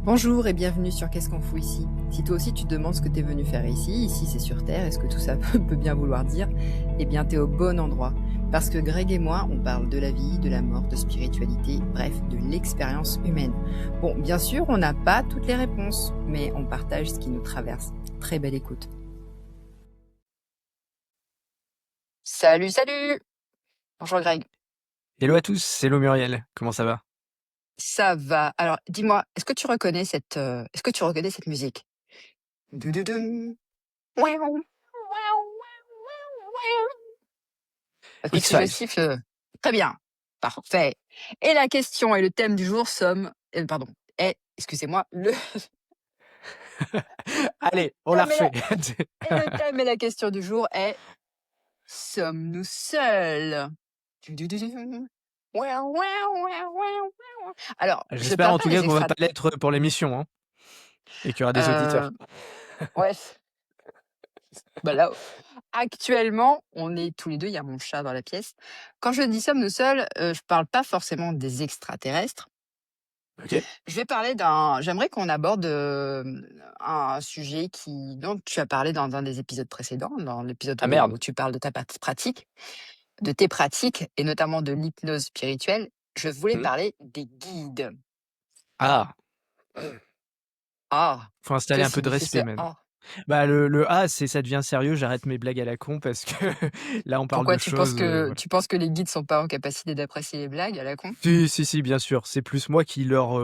Bonjour et bienvenue sur Qu'est-ce qu'on fout ici? Si toi aussi tu te demandes ce que t'es venu faire ici c'est sur Terre, est-ce que tout ça peut bien vouloir dire? Eh bien t'es au bon endroit. Parce que Greg et moi, on parle de la vie, de la mort, de spiritualité, bref, de l'expérience humaine. Bon, bien sûr, on n'a pas toutes les réponses, mais on partage ce qui nous traverse. Très belle écoute. Salut, salut! Bonjour Greg. Hello à tous, hello Muriel, comment ça va? Ça va. Alors, dis-moi, est-ce que tu reconnais cette musique? Doudoudou. Ouaou, ouaou, ouaou, ouaou. Parce que si je X-Files. siffle, très bien, parfait. Et la question et le thème du jour est, excusez-moi, le Allez, on la thème refait. le thème et la question du jour est: sommes-nous seuls? Tudududum. Ouin, ouin, ouin, ouin, ouin. Alors, je J'espère parle en pas tout cas des qu'on va extra pas l'être pour l'émission, hein, et qu'il y aura des auditeurs. ouais, bah, là, actuellement, on est tous les 2. Il y a mon chat dans la pièce. Quand je dis «sommes-nous seuls», je parle pas forcément des extraterrestres. OK. J'aimerais qu'on aborde, un sujet dont tu as parlé dans un des épisodes précédents, dans l'épisode Ah où merde. tu parles de tes pratiques et notamment de l'hypnose spirituelle. Je voulais Mmh. parler des guides. Ah! Ah! Faut installer Que un peu de signifie ce respect même. «ah»? Bah, le «ah», c'est ça devient sérieux, j'arrête mes blagues à la con parce que là on parle Pourquoi de choses, voilà. tu penses que les guides sont pas en capacité d'apprécier les blagues à la con? Si, si, si, bien sûr, c'est plus moi qui leur,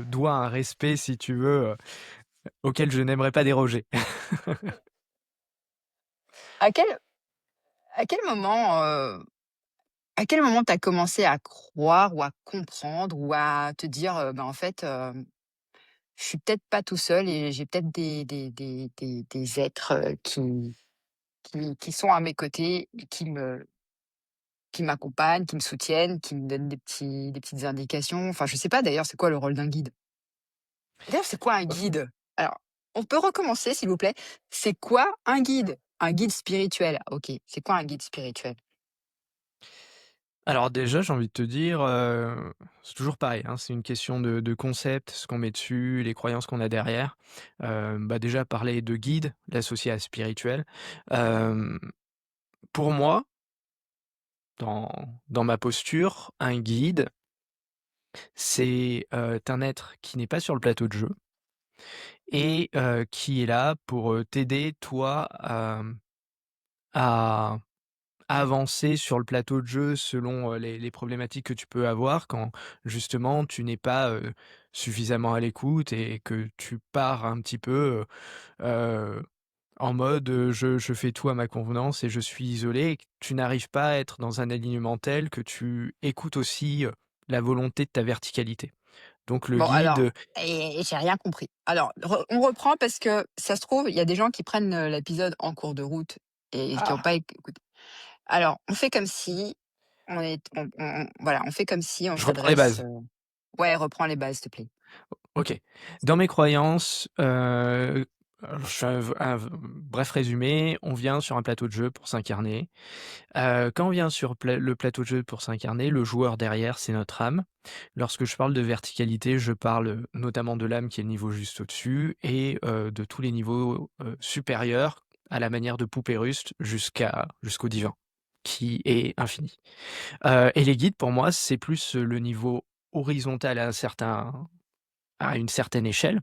dois un respect si tu veux, auquel je n'aimerais pas déroger. À quel à quel moment, à quel moment tu as commencé à croire ou à comprendre ou à te dire, «Bah, en fait, je suis peut-être pas tout seul et j'ai peut-être des êtres, qui sont à mes côtés, qui m'accompagnent, qui me soutiennent, qui me donnent des petites indications». Enfin, je sais pas d'ailleurs, c'est quoi le rôle d'un guide? D'ailleurs, c'est quoi un guide? Alors, on peut recommencer s'il vous plaît? C'est quoi un guide? Un guide spirituel, OK. C'est quoi un guide spirituel? Alors déjà, j'ai envie de te dire, c'est toujours pareil, hein, c'est une question de concept, ce qu'on met dessus, les croyances qu'on a derrière. Bah, déjà parler de guide, l'associer à spirituel. Hem, pour moi, dans dans ma posture, un guide, c'est, un être qui n'est pas sur le plateau de jeu et qui est là pour, t'aider toi à avancer sur le plateau de jeu selon, les problématiques que tu peux avoir quand justement tu n'es pas, suffisamment à l'écoute et que tu pars un petit peu, en mode, je fais tout à ma convenance et je suis isolé et que tu n'arrives pas à être dans un alignement tel que tu écoutes aussi, la volonté de ta verticalité. Donc le Bon alors, guide, j'ai rien compris. Alors, on reprend parce que ça se trouve, il y a des gens qui prennent, l'épisode en cours de route et qui ont ah! pas écouté. Alors, on fait comme si voilà, on fait comme si on Je reprends les s'adresse, bases. ouais, reprends les bases, s'il te plaît. OK. Dans mes croyances, alors je fais un bref résumé, on vient sur un plateau de jeu pour s'incarner. Quand on vient sur le plateau de jeu pour s'incarner, le joueur derrière, c'est notre âme. Lorsque je parle de verticalité, je parle, notamment de l'âme qui est le niveau juste au-dessus et de tous les niveaux, supérieurs à la manière de Poupée Russe jusqu'au divin, qui est infini. Et les guides pour moi, c'est plus, le niveau horizontal à une certaine échelle,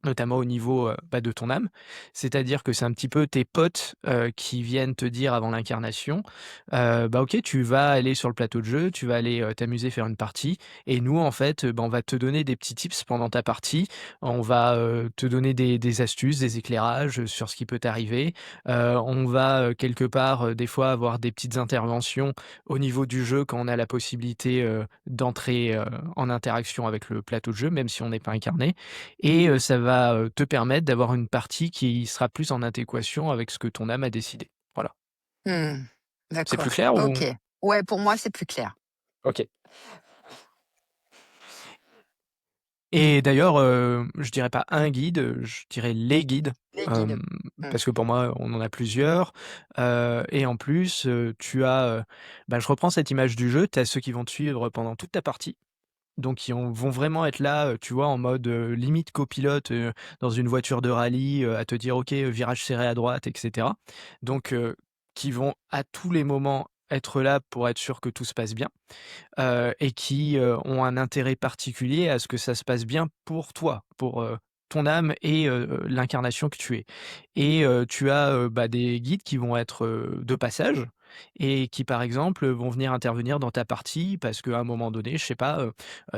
notamment au niveau, bah, de ton âme. C'est-à-dire que c'est un petit peu tes potes, qui viennent te dire avant l'incarnation, bah, OK, tu vas aller sur le plateau de jeu, tu vas aller, t'amuser, faire une partie et nous, en fait, bah, on va te donner des petits tips pendant ta partie. On va, te donner des astuces, des éclairages, sur ce qui peut t'arriver. On va, quelque part, des fois avoir des petites interventions au niveau du jeu quand on a la possibilité, d'entrer, en interaction avec le plateau de jeu, même si on n'est pas incarné et ça va, te permettre d'avoir une partie qui sera plus en adéquation avec ce que ton âme a décidé. Voilà. Mmh. C'est plus D'accord, clair OK. ou? Ouais, pour moi, c'est plus clair. OK. Et d'ailleurs, je dirais pas un guide, je dirais les guides, Les guides. hem, Mmh. parce que pour moi, on en a plusieurs, et en plus, tu as, bah, je reprends cette image du jeu, tu as ceux qui vont te suivre pendant toute ta partie. donc qui vont vraiment être là, tu vois, en mode, limite copilote, dans une voiture de rallye, à te dire: «OK, virage serré à droite» et cetera. Donc qui vont à tous les moments être là pour être sûr que tout se passe bien. Et qui, ont un intérêt particulier à ce que ça se passe bien pour toi, pour, ton âme et l'incarnation que tu es. Et tu as, bah, des guides qui vont être, de passage et qui, par exemple, vont venir intervenir dans ta partie parce qu'à un moment donné, je sais pas,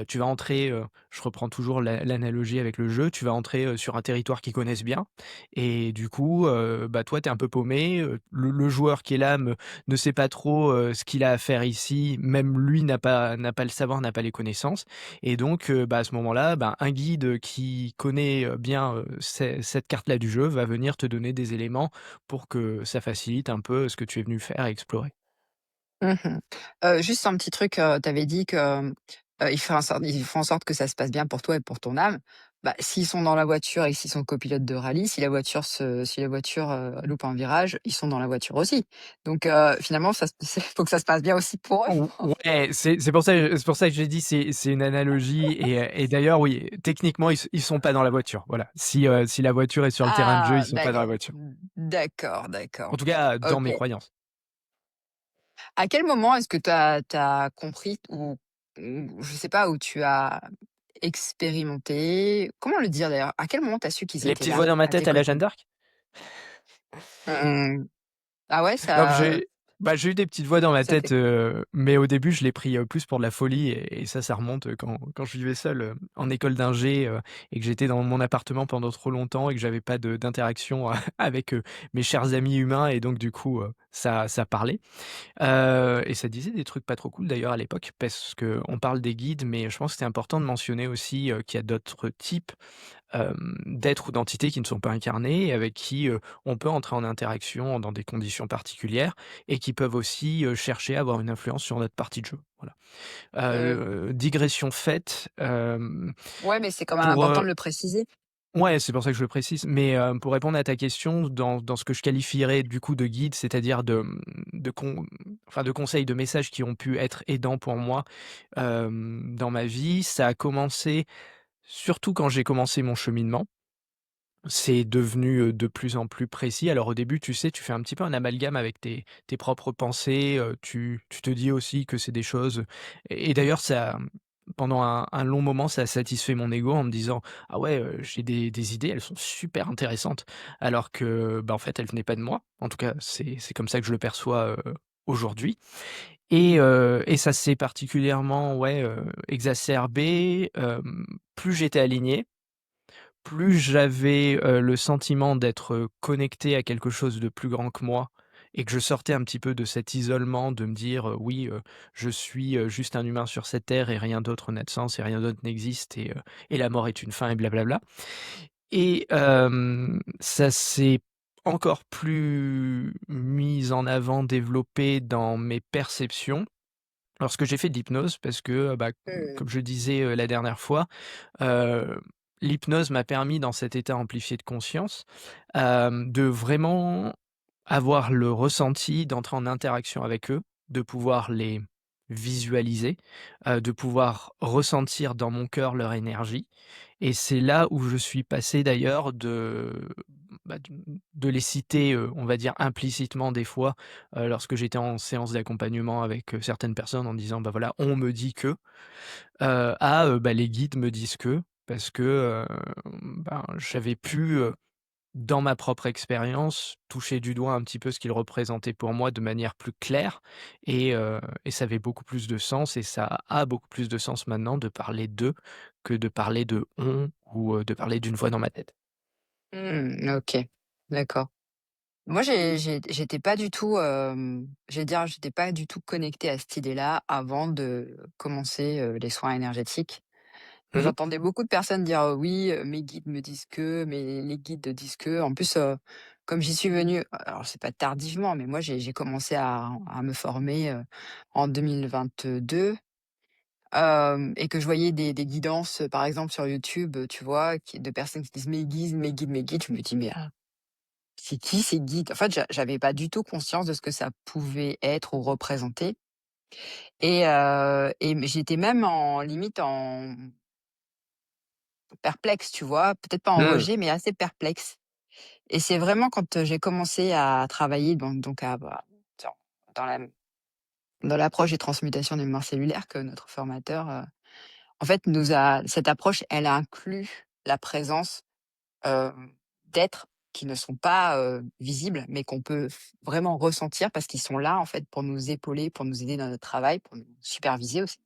tu vas entrer, je reprends toujours l'analogie avec le jeu, tu vas entrer, sur un territoire qu'ils connaissent bien et du coup, bah, toi, tu es un peu paumé, le joueur qui est là ne sait pas trop, ce qu'il a à faire ici, même lui n'a pas le savoir, n'a pas les connaissances et donc bah, à ce moment-là, ben, un guide, qui connaît, bien, cette carte-là du jeu va venir te donner des éléments pour que ça facilite un peu ce que tu es venu faire et explorer. Mmh. Juste un petit truc, tu avais dit que, ils font en sorte que ça se passe bien pour toi et pour ton âme. Bah, s'ils sont dans la voiture et s'ils sont copilotes de rallye, si la voiture, loupe un virage, ils sont dans la voiture aussi. Donc finalement, ça se c'est faut que ça se passe bien aussi pour eux. Ou ouais, c'est pour ça que j'ai dit c'est une analogie et d'ailleurs oui, techniquement ils sont pas dans la voiture, voilà. Si la voiture est sur le terrain de jeu, ils Ah, sont pas dans la voiture. d'accord, En d'accord. tout cas, dans OK. mes croyances. À quel moment est-ce que tu as compris ou je sais pas, où tu as expérimenté? Comment le dire d'ailleurs? À quel moment tu as su qu'ils Les étaient petites là, voix dans ma à tes tête à la Jeanne côtés? d'Arc? Mmh. Ah ouais, Non, ça j'ai eu des petites voix dans ma ça tête, t'est mais au début, je l'ai pris, plus pour de la folie et ça remonte, quand je vivais seul, en école d'ingé, et que j'étais dans mon appartement pendant trop longtemps et que j'avais pas d'interaction avec, mes chers amis humains et donc du coup, ça parlait. Et ça disait des trucs pas trop cool d'ailleurs à l'époque parce qu'on parle des guides, mais je pense que c'est important de mentionner aussi, qu'il y a d'autres types d'êtres ou d'entités qui ne sont pas incarnés et avec qui, on peut entrer en interaction dans des conditions particulières et qui peuvent aussi, chercher à avoir une influence sur notre partie de jeu, voilà. mmh, Digression faite, ouais, mais c'est quand même pour, important de le préciser. ouais, c'est pour ça que je le précise, mais, pour répondre à ta question, dans ce que je qualifierais du coup de guide, c'est-à-dire de conseils, de messages qui ont pu être aidants pour moi, dans ma vie, ça a commencé surtout quand j'ai commencé mon cheminement. C'est devenu, de plus en plus précis. Alors au début, tu sais, tu fais un petit peu un amalgame avec tes propres pensées, tu te dis aussi que c'est des choses et d'ailleurs ça, pendant un long moment, ça a satisfait mon ego en me disant: «Ah ouais, j'ai des idées, elles sont super intéressantes», alors que, bah, en fait, elles venaient pas de moi. En tout cas, c'est comme ça que je le perçois, aujourd'hui et ça s'est particulièrement, ouais, exacerbé, plus j'étais aligné, plus j'avais, le sentiment d'être, connecté à quelque chose de plus grand que moi et que je sortais un petit peu de cet isolement de me dire, «Oui, je suis, juste un humain sur cette terre et rien d'autre n'a de sens et rien d'autre n'existe et la mort est une fin» et blablabla et ça s'est encore plus mis en avant, développé dans mes perceptions lorsque j'ai fait de l'hypnose parce que, bah, Mmh. comme je disais, la dernière fois, Heu, l'hypnose m'a permis dans cet état amplifié de conscience, de vraiment avoir le ressenti d'entrer en interaction avec eux, de pouvoir les visualiser, de pouvoir ressentir dans mon cœur leur énergie et c'est là où je suis passé d'ailleurs bah, de les citer, on va dire implicitement des fois, lorsque j'étais en séance d'accompagnement avec, certaines personnes en disant: «Bah, voilà, on me dit que». Bah, les guides me disent que, parce que, ben, j'avais pu, dans ma propre expérience, toucher du doigt un petit peu ce qu'ils représentaient pour moi de manière plus claire et ça avait beaucoup plus de sens et ça a beaucoup plus de sens maintenant de parler d'eux que de parler de «on» ou, de parler d'une voix dans ma tête. Mmh, OK, d'accord. Moi, j'étais pas du tout, je vais dire, j'étais pas du tout connectée à cette idée-là avant de commencer, les soins énergétiques. Mmh. J'entendais beaucoup de personnes dire: «Oui, mes guides me disent que, mais les guides disent que». En plus, comme j'y suis venue, alors c'est pas tardivement, mais moi j'ai commencé à me former, en 2022, et que je voyais des guidances, par exemple sur YouTube, tu vois, de personnes qui disent: «Mes guides, mes guides, mes guides». Je me dis: «Mais, c'est qui ces guides?» En fait, j'avais pas du tout conscience de ce que ça pouvait être ou représenter J'étais même en limite en perplexe, tu vois? Peut-être pas en Mmh. rejet, mais assez perplexe. Et c'est vraiment quand, j'ai commencé à travailler donc à bah, dans dans la dans l'approche des transmutations des mémoires cellulaires que notre formateur, en fait, nous a cette approche, elle inclut la présence, d'êtres qui ne sont pas, visibles, mais qu'on peut vraiment ressentir parce qu'ils sont là, en fait, pour nous épauler, pour nous aider dans notre travail, pour nous superviser aussi.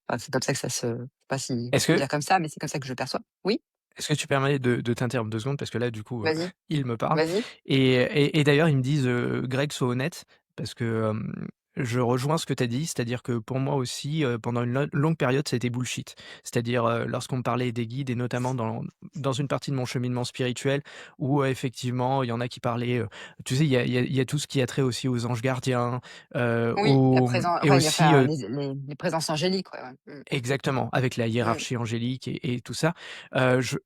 Enfin, c'est comme ça que ça se je sais pas si Est-ce on peut que dire comme ça, mais c'est comme ça que je le perçois. Oui? Est-ce que tu permets de t'interrompre 2 secondes? Parce que là, du coup, Vas-y, il me parle vas-y. et d'ailleurs, ils me disent, «Greg, sois honnête», parce que, je rejoins ce que tu as dit. C'est-à-dire que pour moi aussi, pendant une longue période, ça a été bullshit. C'est-à-dire, lorsqu'on me parlait des guides et notamment dans une partie de mon cheminement spirituel où, effectivement, il y en a qui parlaient, tu sais, il y a tout ce qui a trait aussi aux anges gardiens, Oui, la présence et ouais, il y a aussi, enfin les présences angéliques, ouais, ouais. Mmh. exactement, avec la Mmh. hiérarchie angélique et tout ça. Je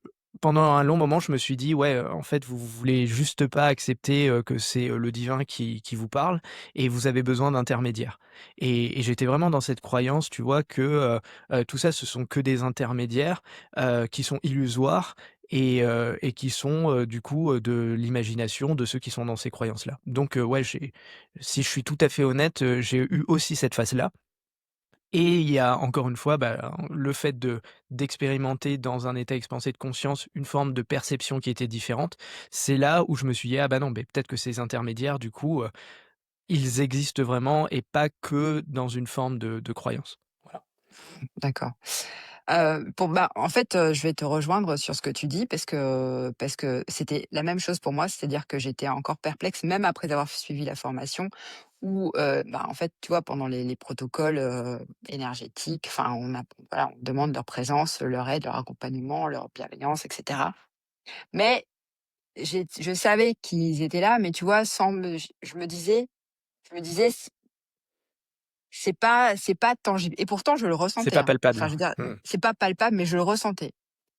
pendant un long moment, je me suis dit: «Ouais, en fait, vous voulez juste pas accepter, que c'est, le divin qui vous parle et vous avez besoin d'intermédiaires» et j'étais vraiment dans cette croyance, tu vois, que, tout ça, ce sont que des intermédiaires, qui sont illusoires et qui sont, du coup, de l'imagination de ceux qui sont dans ces croyances-là. Donc, ouais, si je suis tout à fait honnête, j'ai eu aussi cette phase-là et il y a encore une fois, bah, le fait d'expérimenter dans un état expansé de conscience une forme de perception qui était différente. C'est là où je me suis dit: «Ah bah non, mais peut-être que ces intermédiaires du coup, ils existent vraiment et pas que dans une forme de croyance». Voilà. D'accord. En fait, je vais te rejoindre sur ce que tu dis parce que c'était la même chose pour moi. C'est-à-dire que j'étais encore perplexe même après avoir suivi la formation où, en fait, tu vois, pendant les protocoles, énergétiques, enfin, voilà, on demande leur présence, leur aide, leur accompagnement, leur bienveillance et cetera. Mais je savais qu'ils étaient là, mais tu vois, sans me je me disais: C'est pas tangible» et pourtant je le C'est ressentais, pas hein. Enfin, palpable. je veux dire, Mmh. c'est pas palpable, mais je le ressentais.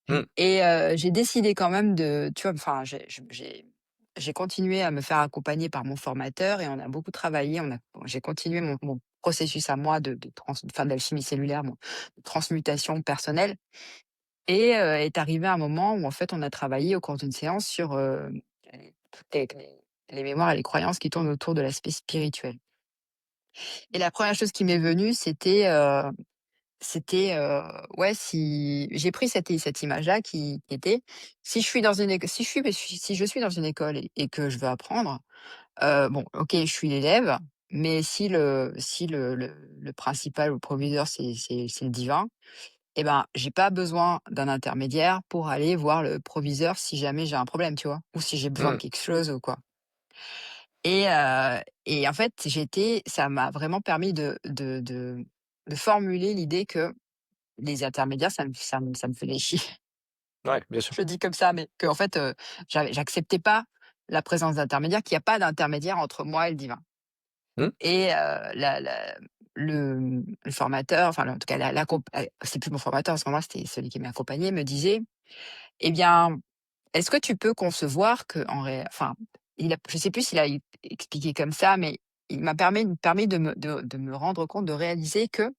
Mmh. J'ai décidé quand même de tu vois, enfin, j'ai continué à me faire accompagner par mon formateur et on a beaucoup travaillé. J'ai continué mon processus à moi d'alchimie cellulaire, de transmutation personnelle et est arrivé un moment où en fait, on a travaillé au cours d'une séance sur, toutes les mémoires et les croyances qui tournent autour de l'aspect spirituel et la première chose qui m'est venue, c'était, ouais, si j'ai pris cette image-là qui était, si je suis dans une éco si je suis dans une école et que je veux apprendre, bon, OK, je suis l'élève, mais si le principal ou le proviseur, c'est le divin, et ben, j'ai pas besoin d'un intermédiaire pour aller voir le proviseur si jamais j'ai un problème, tu vois? Ou si j'ai besoin de Mmh. quelque chose ou quoi. Et en fait, ça m'a vraiment permis de formuler l'idée que les intermédiaires, ça me faisait chier. Ouais, bien sûr. Je le dis comme ça, mais qu'en fait, j'acceptais pas la présence d'intermédiaires, qu'il y a pas d'intermédiaire entre moi et le divin. Mmh. Et le formateur, enfin, en tout cas, c'est plus mon formateur à ce moment-là, c'était celui qui m'accompagnait, me disait: «Eh bien, est-ce que tu peux concevoir qu'en ré» enfin, je sais plus s'il a expliqué comme ça, mais il m'a permis de me rendre compte, de réaliser que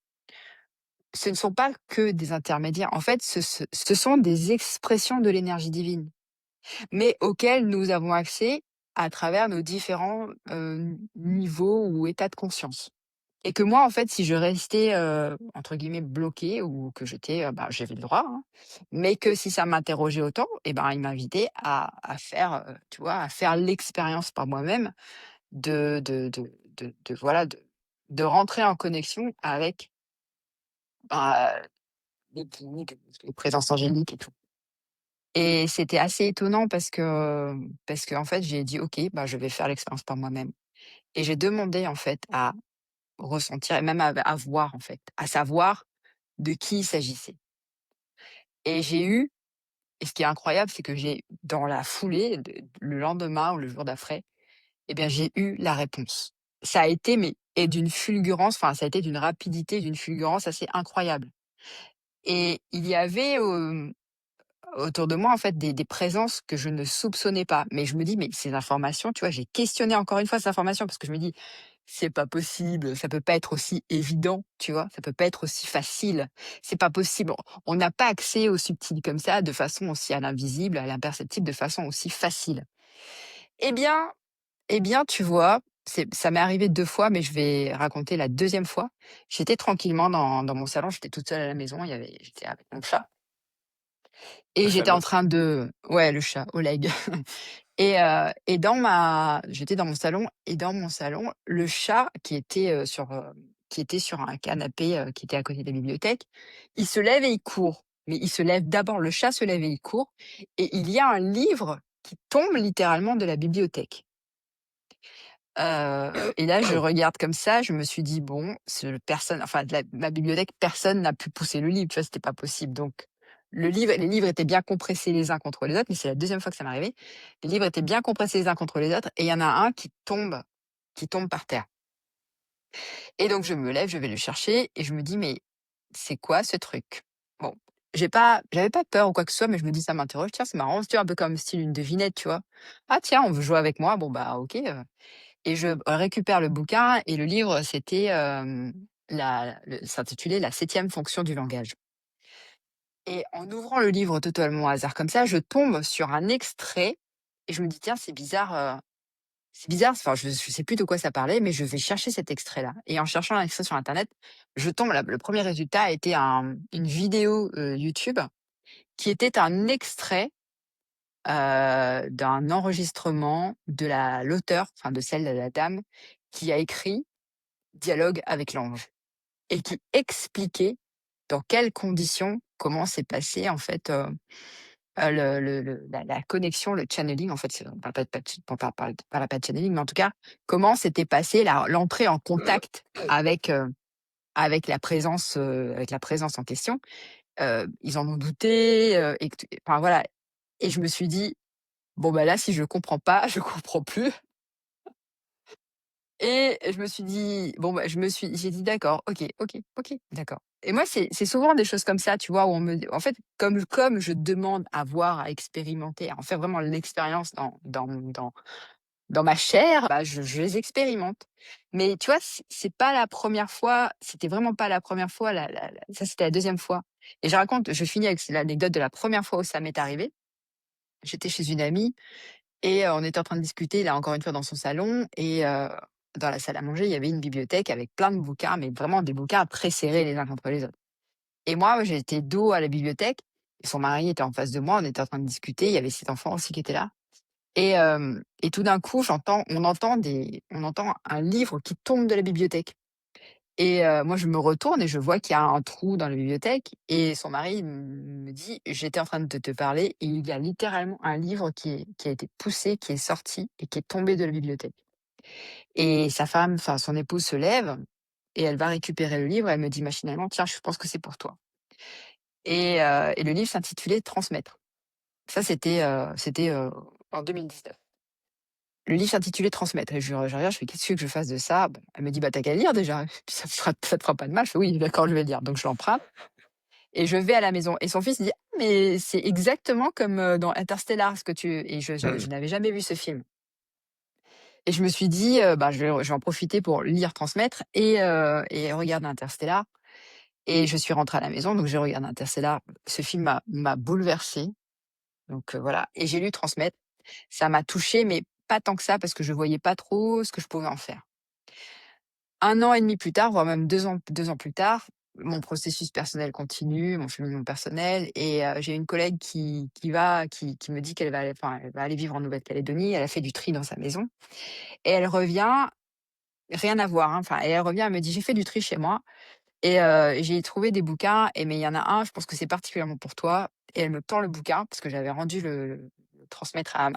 ce ne sont pas que des intermédiaires. En fait, ce sont des expressions de l'énergie divine, mais auxquelles nous avons accès à travers nos différents, niveaux ou états de conscience. Et que moi, en fait, si je restais, entre guillemets «bloquée» ou que j'avais le droit, hein, mais que si ça m'interrogeait autant et ben, il m'invitait à faire, tu vois, à faire l'expérience par moi-même voilà, de rentrer en connexion avec, bah, les guides, les présences angéliques et tout. Et c'était assez étonnant parce qu'en fait, j'ai dit: «OK, bah, je vais faire l'expérience par moi-même» et j'ai demandé, en fait, à ressentir et même à voir, en fait, à savoir de qui il s'agissait. Et ce qui est incroyable, c'est que dans la foulée, le lendemain ou le jour d'après, eh bien, j'ai eu la réponse. Ça a été d'une fulgurance, enfin, ça a été d'une rapidité, d'une fulgurance assez incroyable. Et il y avait, autour de moi, en fait, des présences que je ne soupçonnais pas. Mais je me dis: «Mais ces informations», tu vois? J'ai questionné encore une fois ces informations parce que je me dis: C'est pas possible, ça peut pas être aussi évident, tu vois? Ça peut pas être aussi facile. C'est pas possible. On n'a pas accès au subtil comme ça, de façon aussi à l'invisible, à l'imperceptible, de façon aussi facile. Eh bien eh bien, tu vois, ça m'est arrivé 2 fois, mais je vais raconter la deuxième fois. J'étais tranquillement dans mon salon, j'étais toute seule à la maison, j'étais avec mon chat Le et j'étais en fameux. train de ouais, le chat, Oleg. Et j'étais dans mon salon et dans mon salon, le chat qui était sur un canapé, qui était à côté de la bibliothèque, il se lève et il court. Mais il se lève d'abord, le chat se lève et il court et il y a un livre qui tombe littéralement de la bibliothèque. Et là, je regarde comme ça, je me suis dit: «Bon, ce personne enfin de la ma bibliothèque, personne n'a pu pousser le livre», tu vois? C'était pas possible donc les livres étaient bien compressés les uns contre les autres, mais c'est la deuxième fois que ça m'arrivait. Les livres étaient bien compressés les uns contre les autres et il y en a un qui tombe par terre et donc je me lève, je vais le chercher et je me dis: «Mais c'est quoi ce truc?» Bon, j'avais pas peur ou quoi que ce soit, mais je me dis: «Ça m'interroge, tiens, c'est marrant», tu vois? Un peu comme style une devinette, tu vois? «Ah tiens, on veut jouer avec moi?» Bon bah OK, et je récupère le bouquin et le livre, c'était, s'intitulait «La septième fonction du langage» et en ouvrant le livre totalement au hasard comme ça, je tombe sur un extrait et je me dis: «Tiens, c'est bizarre», enfin, je sais plus de quoi ça parlait, mais je vais chercher cet extrait-là et en cherchant l'extrait sur internet, je tombe le premier résultat était une vidéo, YouTube qui était un extrait, d'un enregistrement de l'auteure, enfin de celle de la dame qui a écrit Dialogue avec l'ange et qui expliquait dans quelles conditions, comment s'est passé en fait, la connexion, le channeling en fait, on parle pas de channeling, mais en tout cas, comment s'était passé l'entrée en contact avec la présence en question. Ils en ont douté, et que enfin voilà et je me suis dit: «Bon bah là, si je comprends pas, je comprends plus». Et je me suis dit bon, bah, j'ai dit: «D'accord, OK, OK, OK, d'accord» et moi, c'est souvent des choses comme ça, tu vois? Où en fait, comme je demande à voir, à expérimenter, à en faire vraiment l'expérience dans ma chair, bah, je les expérimente. Mais tu vois, c'est pas la première fois, c'était vraiment pas la première fois, la ça, c'était la deuxième fois et je finis avec l'anecdote de la première fois où ça m'est arrivé. J'étais chez une amie et on était en train de discuter, là, encore une fois, dans son salon et dans la salle à manger, il y avait une bibliothèque avec plein de bouquins, mais vraiment des bouquins très serrés les uns contre les autres. Et moi, j'étais dos à la bibliothèque et son mari était en face de moi, on était en train de discuter, il y avait ses enfants aussi qui étaient là et tout d'un coup, on entend un livre qui tombe de la bibliothèque et moi, je me retourne et je vois qu'il y a un trou dans la bibliothèque et son mari me dit: «J'étais en train de te parler et il y a littéralement un livre qui a été poussé, qui est sorti et qui est tombé de la bibliothèque». Et sa femme, enfin son épouse se lève et elle va récupérer le livre, elle me dit machinalement: «Tiens, je pense que c'est pour toi» et le livre s'intitulait «Transmettre». Ça, c'était en 2019. Le livre s'intitulait «Transmettre» et je regarde, je fais: «Qu'est-ce que tu veux que je fasse de ça?» Bon, elle me dit: «Bah, tu qu'à le lire déjà, puis ça te fera pas de mal». Je fais: «Oui, d'accord, je vais le lire». Donc je l'emprunte et je vais à la maison et son fils dit: «Ah mais c'est exactement comme, dans Interstellar ce que tu» et je Mmh. n'avais jamais vu ce film et je me suis dit, «Bah, je vais en profiter pour lire, transmettre et regarder Interstellar» et je suis rentrée à la maison, donc j'ai regardé Interstellar. Ce film m'a bouleversée, donc voilà et j'ai lu Transmettre. Ça m'a touchée, mais pas tant que ça parce que je voyais pas trop ce que je pouvais en faire. 1 an et demi plus tard, voire même 2 ans plus tard, mon processus personnel continue, mon cheminement personnel et j'ai une collègue qui me dit qu'elle va aller enfin, elle va aller vivre en Nouvelle-Calédonie. Elle a fait du tri dans sa maison et elle revient, rien à voir, hein, enfin et elle revient, elle me dit: «J'ai fait du tri chez moi et j'ai trouvé des bouquins et mais il y en a un, je pense que c'est particulièrement pour toi» et elle me tend le bouquin parce que j'avais rendu le transmettre à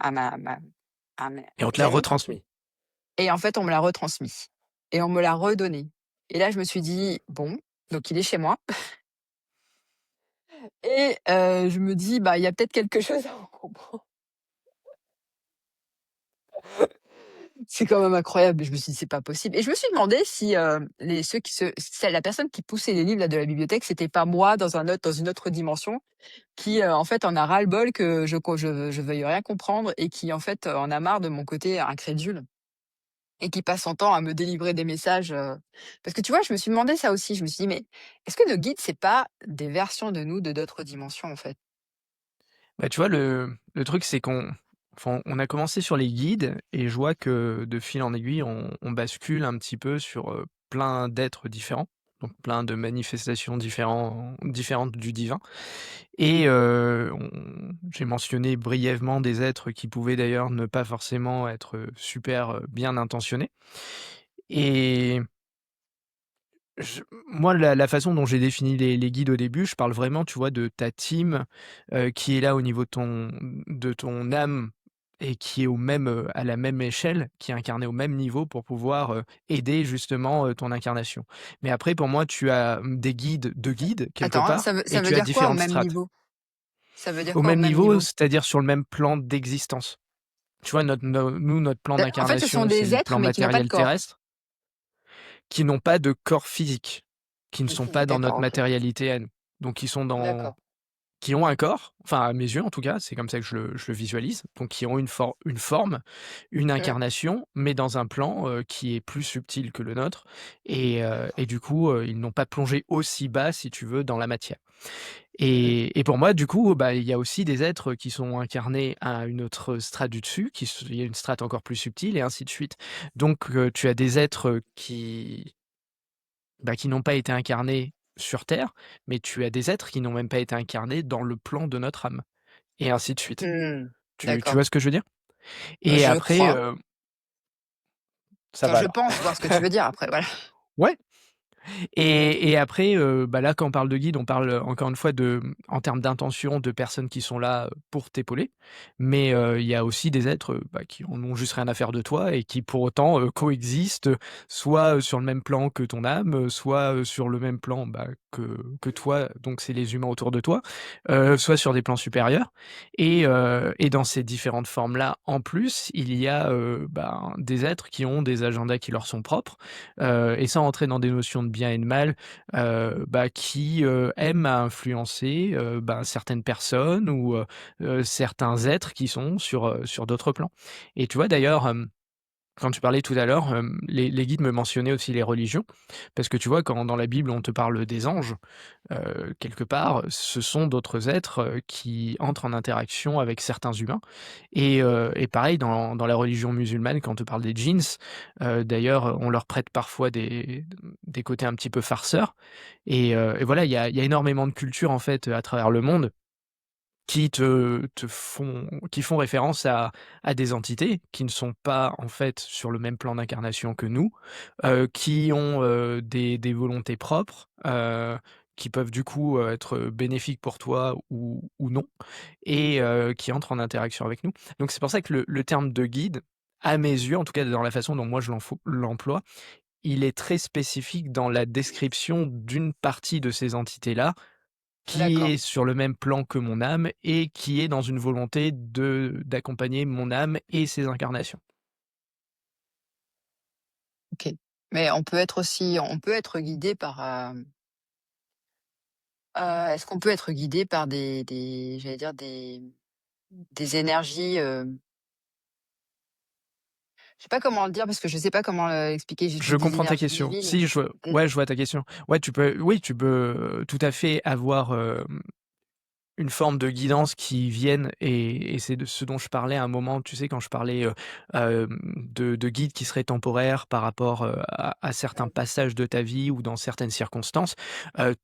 Et on te mes l'a amis retransmis. et en fait, on me l'a retransmis et on me l'a redonné et là, je me suis dit: «Bon, donc il est chez moi» et je me dis: «Bah, il y a peut-être quelque chose à en comprendre». C'est quand même incroyable et je me suis dit: «C'est pas possible» et je me suis demandé si, les ceux qui se c'est la personne qui poussait les livres là de la bibliothèque, c'était pas moi dans une autre dimension qui, en fait, en a ras-le-bol que je veuille rien comprendre et qui, en fait, en a marre de mon côté incrédule. et qui passe son temps à me délivrer des messages, parce que tu vois, je me suis demandé ça aussi. Je me suis dit: «Mais est-ce que nos guides, c'est pas des versions de nous de d'autres dimensions, en fait?» Bah, tu vois, le truc, c'est qu'on enfin, on a commencé sur les guides et je vois que de fil en aiguille, on bascule un petit peu sur, plein d'êtres différents, donc plein de manifestations différentes du divin et j'ai mentionné brièvement des êtres qui pouvaient d'ailleurs ne pas forcément être, super, bien intentionnés et moi, la façon dont j'ai défini les guides au début, je parle vraiment, tu vois, de ta team, qui est là au niveau de ton âme et qui est à la même échelle, qui est incarnée au même niveau pour pouvoir, aider justement, ton incarnation. Mais après pour moi, tu as, des guides de guides quelque Attends, hein, part ça et veut tu as dire quoi au différentes même strates. niveau? Ça veut dire Au quoi au même même niveau, niveau? c'est-à-dire sur le même plan d'existence. Tu vois, notre plan En fait, ce sont d'incarnation, c'est des le êtres, plan mais qui n'ont pas de matériel corps? terrestre. Qui n'ont pas de corps physique, qui ne sont Mmh. pas dans D'accord, notre OK. matérialité à nous. Donc D'accord. qui ont un corps, enfin à mes yeux en tout cas, c'est comme ça que je le visualise, donc qui ont une forme, une Mmh. incarnation, mais dans un plan, qui est plus subtil que le nôtre et du coup, ils n'ont pas plongé aussi bas si tu veux dans la matière. Mmh. Et pour moi du coup, bah, il y a aussi des êtres qui sont incarnés à une autre strate du dessus, il y a une strate encore plus subtile et ainsi de suite. Donc tu as des êtres, qui n'ont pas été incarnés sur terre, mais tu as des êtres qui n'ont même pas été incarnés dans le plan de notre âme et ainsi de suite. Mmh. Tu D'accord. vois ce que je veux dire? Et Je après, crois. ça Enfin, va je alors. pense voir ce que tu veux dire après, voilà. Ouais. Et après, bah, là, quand on parle de guide, on parle, encore une fois en termes d'intention, de personnes qui sont là, pour t'épauler. Mais, il y a aussi des êtres, bah, qui en ont juste rien à faire de toi et qui pour autant, coexistent, soit, sur le même plan que ton âme, soit, sur le même plan, bah, que toi, donc c'est les humains autour de toi, soit sur des plans supérieurs. Et dans ces différentes formes-là, en plus, il y a, ben, des êtres qui ont des agendas qui leur sont propres. Et sans rentrer dans des notions de bien et de mal, bah, qui, aiment à influencer, ben, certaines personnes ou, certains êtres qui sont sur d'autres plans. Et tu vois d'ailleurs, quand tu parlais tout à l'heure, les guides me mentionnaient aussi les religions, parce que tu vois quand dans la Bible on te parle des anges, quelque part, ce sont d'autres êtres, qui entrent en interaction avec certains humains et pareil dans la religion musulmane quand on te parle des djinns, d'ailleurs, on leur prête parfois des côtés un petit peu farceurs et voilà, il y a énormément de cultures en fait, à travers le monde qui font référence à des entités qui ne sont pas, en fait, sur le même plan d'incarnation que nous, qui ont, des volontés propres, qui peuvent du coup, être bénéfiques pour toi ou non et qui entrent en interaction avec nous. Donc c'est pour ça que le terme de guide, à mes yeux, en tout cas dans la façon dont moi je l'emploie, il est très spécifique dans la description d'une partie de ces entités-là qui D'accord, est sur le même plan que mon âme et qui est dans une volonté d'accompagner mon âme et ses incarnations. OK. Mais on peut être guidé par, est-ce qu'on peut être guidé par des j'allais dire des énergies, je sais pas comment le dire parce que je sais pas comment, expliquer. Je J'utilise des comprends ta énergies question. divines. Si, Des ouais, je vois ta question. Ouais, tu peux, tout à fait avoir, une forme de guidance qui vienne et c'est de ce dont je parlais à un moment, tu sais, quand je parlais, de guides qui seraient temporaires par rapport, à certains mmh, passages de ta vie ou dans certaines circonstances. Heu,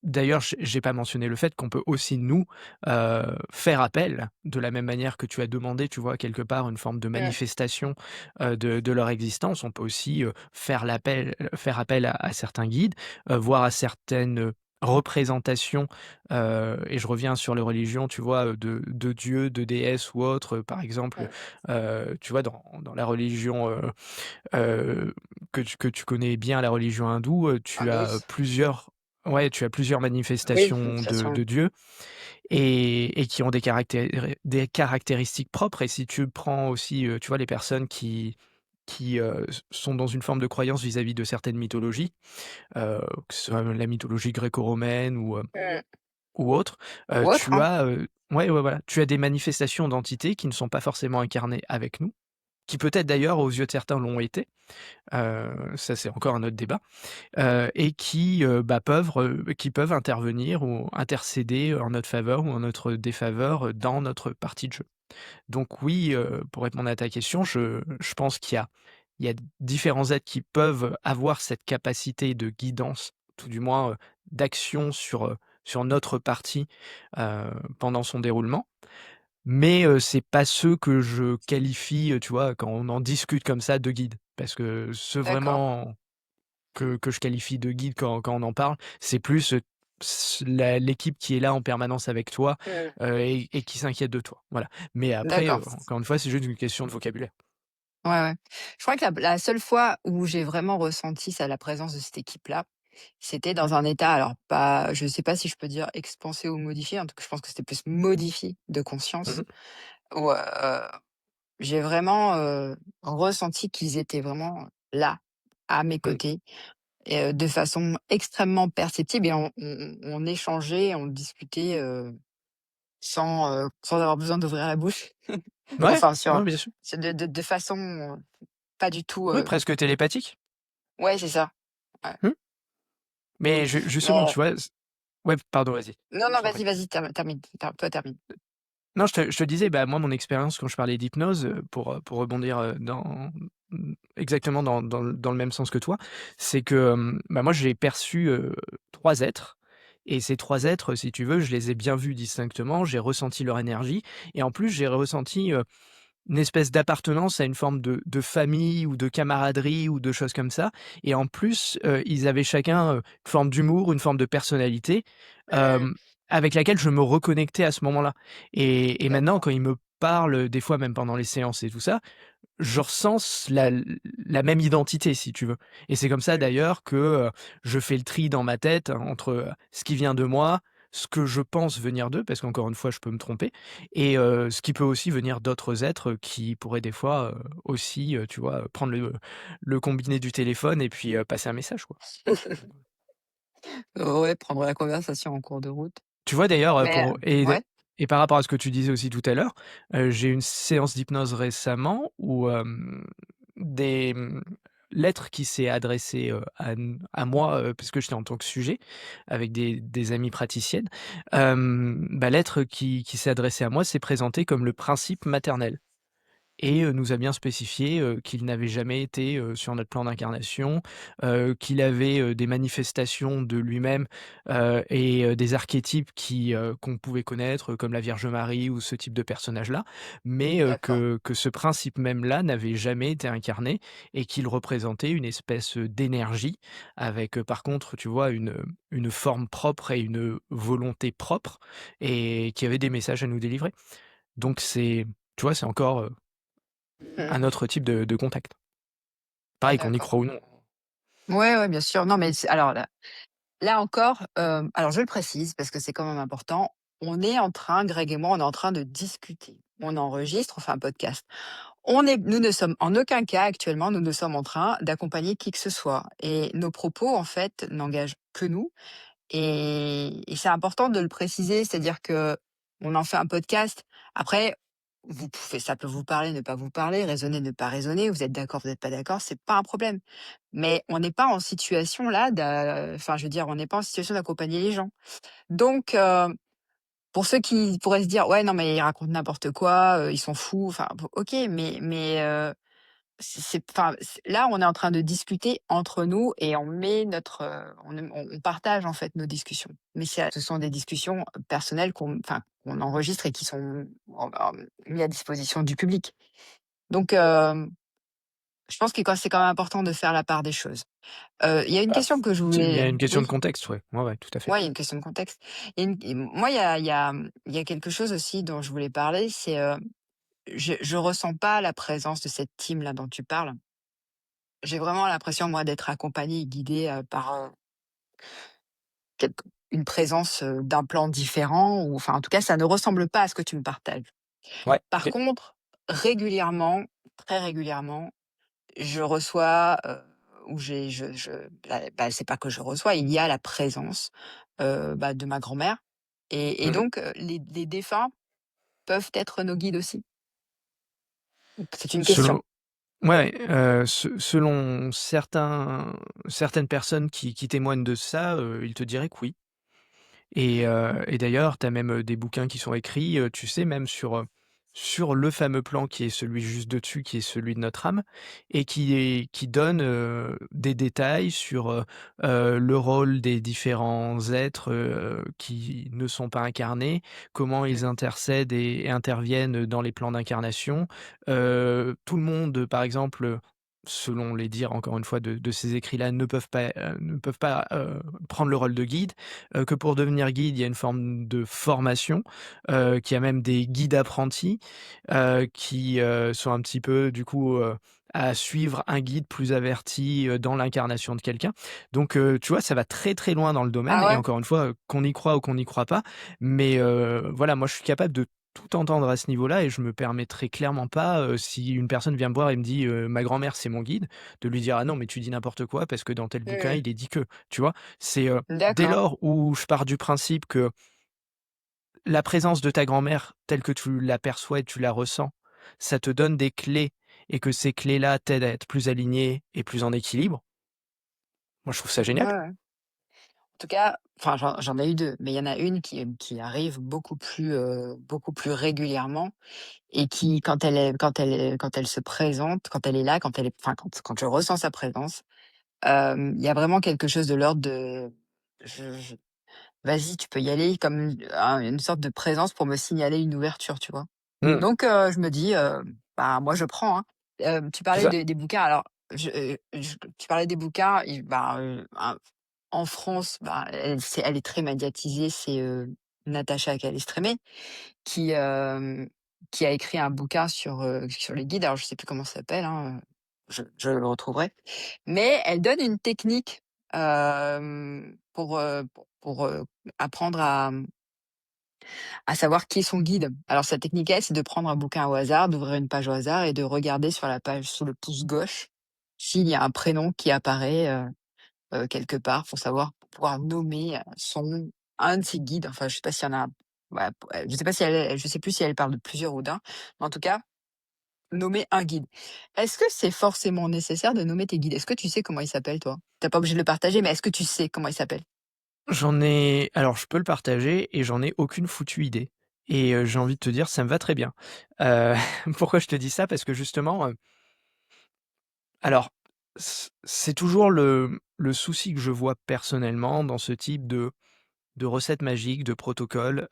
D'ailleurs, j'ai pas mentionné le fait qu'on peut aussi nous, faire appel de la même manière que tu as demandé, tu vois, quelque part une forme de mmh, manifestation, de leur existence. On peut aussi, faire appel à certains guides, voire à certaines, représentations, et je reviens sur les religions, tu vois, de dieux, de déesses ou autres, par exemple, mmh. tu vois, dans la religion, heu, que tu connais bien, la religion hindoue, tu as, Hindouisme? tu as plusieurs Oui, manifestations façon de dieux et qui ont des caractéristiques propres et si tu prends aussi, tu vois, les personnes qui, sont dans une forme de croyance vis-à-vis de certaines mythologies, que ce soit la mythologie gréco-romaine mmh, ou autre, ou autre, tu hein. as, ouais, voilà, tu as des manifestations d'entités qui ne sont pas forcément incarnées avec nous qui peut-être d'ailleurs aux yeux de certains l'ont été, ça c'est encore un autre débat, et qui, bah, qui peuvent intervenir ou intercéder en notre faveur ou en notre défaveur, dans notre partie de jeu. Donc oui, pour répondre à ta question, je pense qu'il y a différents êtres qui peuvent avoir cette capacité de guidance, tout du moins, d'action sur notre partie, pendant son déroulement. Mais, c'est pas ceux que je qualifie, tu vois, quand on en discute comme ça, de guides. Parce que ceux D'accord. vraiment que je qualifie de guide quand on en parle, c'est plus, l'équipe qui est là en permanence avec toi, Mmh. et qui s'inquiète de toi, voilà. Mais après, D'accord. encore une fois, c'est juste une question de vocabulaire. Ouais, ouais. Je crois que la seule fois où j'ai vraiment ressenti ça, la présence de cette équipe-là, c'était dans un état, alors pas, je sais pas si je peux dire expansé ou modifié, en tout cas, je pense que c'était plus modifié de Mmh conscience, mh. où, j'ai vraiment, ressenti qu'ils étaient vraiment là, à mes Mmh. côtés, et de façon extrêmement perceptible, et on échangeait, on discutait, sans avoir besoin d'ouvrir la bouche. Ouais, Enfin ouais, bien sûr. de façon, pas du tout, Oui, presque télépathique. ouais, c'est ça, ouais. Mmh. Mais justement, Mais tu vois, ouais, pardon, vas-y, non, non, je t'en prie. vas-y, termine, toi termine. Non, je te disais, bah, moi, mon expérience quand je parlais d'hypnose, pour rebondir, exactement dans le même sens que toi, c'est que, bah, moi, j'ai perçu, 3 êtres et ces 3 êtres, si tu veux, je les ai bien vus distinctement, j'ai ressenti leur énergie et en plus, j'ai ressenti, une espèce d'appartenance à une forme de famille ou de camaraderie ou de choses comme ça et en plus, ils avaient chacun, une forme d'humour, une forme de personnalité, Mmh. hem, avec laquelle je me reconnectais à ce moment-là et maintenant D'accord. quand ils me parlent, des fois même pendant les séances et tout ça, je ressens la même identité si tu veux et c'est comme ça Mmh. d'ailleurs que, je fais le tri dans ma tête entre, ce qui vient de moi, ce que je pense venir d'eux, parce qu'encore une fois je peux me tromper et ce qui peut aussi venir d'autres êtres, qui pourraient des fois, aussi, tu vois, prendre le combiné du téléphone et puis, passer un message, quoi. Donc Ouais, prendre la conversation en cours de route. tu vois d'ailleurs, Mais, ouais, et par rapport à ce que tu disais aussi tout à l'heure, j'ai eu une séance d'hypnose récemment où, des, l'être qui s'est adressé, à moi, puisque j'étais en tant que sujet avec des amies praticiennes, bah, l'être qui s'est adressé à moi s'est présenté comme le principe maternel. Et nous a bien spécifié, qu'il n'avait jamais été, sur notre plan d'incarnation, qu'il avait, des manifestations de lui-même, et des archétypes qu'on pouvait connaître, comme la Vierge Marie ou ce type de personnage-là, mais d'accord. que ce principe même-là n'avait jamais été incarné et qu'il représentait une espèce, d'énergie avec, par contre, tu vois, une forme propre et une volonté propre et qui avait des messages à nous délivrer. Donc c'est tu vois, c'est encore, Mmh. un autre type de contact. Pareil qu'on y D'accord. croit ou non. Ouais, ouais, bien sûr. Non, mais c'est alors là encore, alors je le précise parce que c'est quand même important, on est en train, Greg et moi, on est en train de discuter. On enregistre, on fait un podcast. Nous ne sommes en aucun cas actuellement, nous ne sommes en train d'accompagner qui que ce soit, et nos propos, en fait, n'engagent que nous. Et c'est important de le préciser, c'est-à-dire que on en fait un podcast. Après, ça peut vous parler, ne pas vous parler, résonner, ne pas résonner, vous êtes d'accord, vous n'êtes pas d'accord, c'est pas un problème. Mais on n'est pas en situation là enfin, je veux dire, on n'est pas en situation d'accompagner les gens. Donc, pour ceux qui pourraient se dire: «Ouais, non, mais ils racontent n'importe quoi, ils sont fous», enfin, bon, OK, enfin, là, on est en train de discuter entre nous et on met on partage, en fait, nos discussions. Mais ce sont des discussions personnelles qu'on enregistre et qui sont mis à disposition du public. Donc, je pense que c'est quand même important de faire la part des choses. Il y a une Bah, question que je il y voulais, a une question de oui? contexte, ouais. Ouais, ouais, tout à fait. Ouais, il y a une question de contexte. Il y a une et moi, il y a quelque chose aussi dont je voulais parler, c'est, je ressens pas la présence de cette team-là dont tu parles. J'ai vraiment l'impression, moi, d'être accompagnée et guidée, par, quelque une présence, d'un plan différent, ou enfin, en tout cas, ça ne ressemble pas à ce que tu me partages. Ouais, Par OK. contre, régulièrement, très régulièrement, je reçois, ou j'ai je c'est pas que je reçois, il y a la présence, bah, de ma grand-mère, et Mmh mh. donc, les défunts peuvent être nos guides aussi? C'est une Selon question. Ouais, selon certaines personnes qui témoignent de ça, ils te diraient que oui. Et d'ailleurs, tu as même, des bouquins qui sont écrits, tu sais, même sur le fameux plan qui est celui juste de dessus, qui est celui de notre âme et qui donne, des détails sur, le rôle des différents êtres, qui ne sont pas incarnés, comment ils Mmh. intercèdent et interviennent dans les plans d'incarnation. Tout le monde, par exemple, selon les dires encore une fois de ces écrits-là, ne peuvent pas prendre le rôle de guide, que pour devenir guide, il y a une forme de formation, qu'il y a même des guides apprentis, qui, sont un petit peu du coup, à suivre un guide plus averti, dans l'incarnation de quelqu'un. Donc, tu vois, ça va très, très loin dans le domaine Ah et ouais? encore une fois, qu'on y croit ou qu'on n'y croit pas, mais, voilà, moi je suis capable de tout entendre à ce niveau-là et je me permettrai clairement pas, si une personne vient me voir et me dit, «Ma grand-mère, c'est mon guide», de lui dire: «Ah non, mais tu dis n'importe quoi parce que dans tel bouquin, Mmh. il est dit que», tu vois? C'est, dès D'accord. lors où je pars du principe que la présence de ta grand-mère telle que tu l'aperçois et tu la ressens, ça te donne des clés et que ces clés-là t'aident à être plus aligné et plus en équilibre, moi je trouve ça Ouais, génial. ouais. En tout cas, enfin, j'en ai eu 2, mais il y en a une qui arrive beaucoup plus régulièrement et qui, quand elle se présente, quand elle est là, quand elle est enfin, quand je ressens sa présence, il y a vraiment quelque chose de l'ordre de je vas-y, tu peux y aller, comme une sorte de présence pour me signaler une ouverture, tu vois? Mmh, Donc je me dis, bah, moi je prends, hein. Tu c'est parlais ça. des bouquins, alors tu parlais des bouquins et bah, en France, bah, elle est très médiatisée, c'est, Natacha Calestremé qui, qui a écrit un bouquin sur les guides. Alors je sais plus comment ça s'appelle, hein, je le retrouverai. Mais elle donne une technique, pour apprendre à savoir qui est son guide. Alors sa technique, elle, c'est de prendre un bouquin au hasard, d'ouvrir une page au hasard et de regarder sur la page sous le pouce gauche s'il y a un prénom qui apparaît, quelque part pour savoir pour pouvoir nommer, son un de ses guides. Enfin, je sais pas s'il y en a ouais, je sais pas si je sais plus si elle parle de plusieurs ou d'un, mais en tout cas, nommer un guide. Est-ce que c'est forcément nécessaire de nommer tes guides? Est-ce que tu sais comment ils s'appellent, toi? Tu pas obligé de le partager, mais est-ce que tu sais comment ils s'appellent? Alors je peux le partager et j'en ai aucune foutue idée et j'ai envie de te dire ça me va très bien. Heu, pourquoi je te dis ça? Parce que justement, alors c'est toujours le souci que je vois personnellement dans ce type de recettes magiques, de protocoles,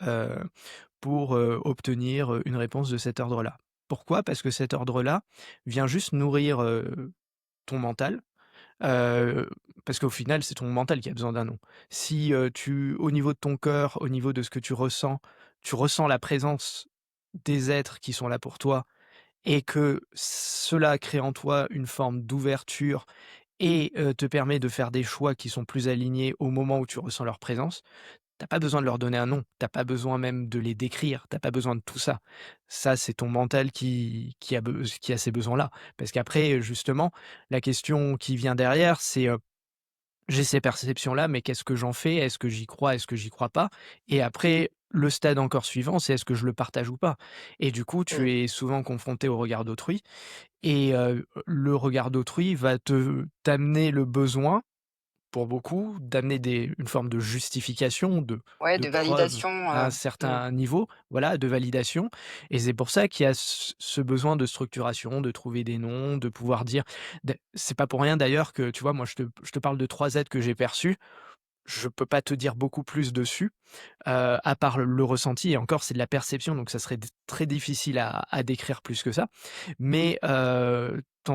pour, obtenir, une réponse de cet ordre-là. Pourquoi? Parce que cet ordre-là vient juste nourrir, ton mental, heu, parce qu'au final, c'est ton mental qui a besoin d'un nom. Si, tu au niveau de ton cœur, au niveau de ce que tu ressens la présence des êtres qui sont là pour toi et que cela crée en toi une forme d'ouverture et te permet de faire des choix qui sont plus alignés au moment où tu ressens leur présence. T'as pas besoin de leur donner un nom, t'as pas besoin même de les décrire, t'as pas besoin de tout ça. Ça, c'est ton mental qui a ces besoins-là. Parce qu'après, justement, la question qui vient derrière, c'est, j'ai ces perceptions-là, mais qu'est-ce que j'en fais? Est-ce que j'y crois? Est-ce que j'y crois pas? Et après, le stade encore suivant, c'est est-ce que je le partage ou pas? Et du coup, Mmh. tu es souvent confronté au regard d'autrui et le regard d'autrui va te t'amener le besoin pour beaucoup, d'amener une forme de justification, Ouais, de de preuve validation, à un mmh. certain niveau, voilà, de validation et c'est pour ça qu'il y a ce besoin de structuration, de trouver des noms, de pouvoir dire c'est pas pour rien d'ailleurs que, tu vois, moi je te parle de 3 aides que j'ai perçues, je peux pas te dire beaucoup plus dessus, à part le ressenti et encore c'est de la perception donc ça serait d très difficile à décrire plus que ça. Mais tu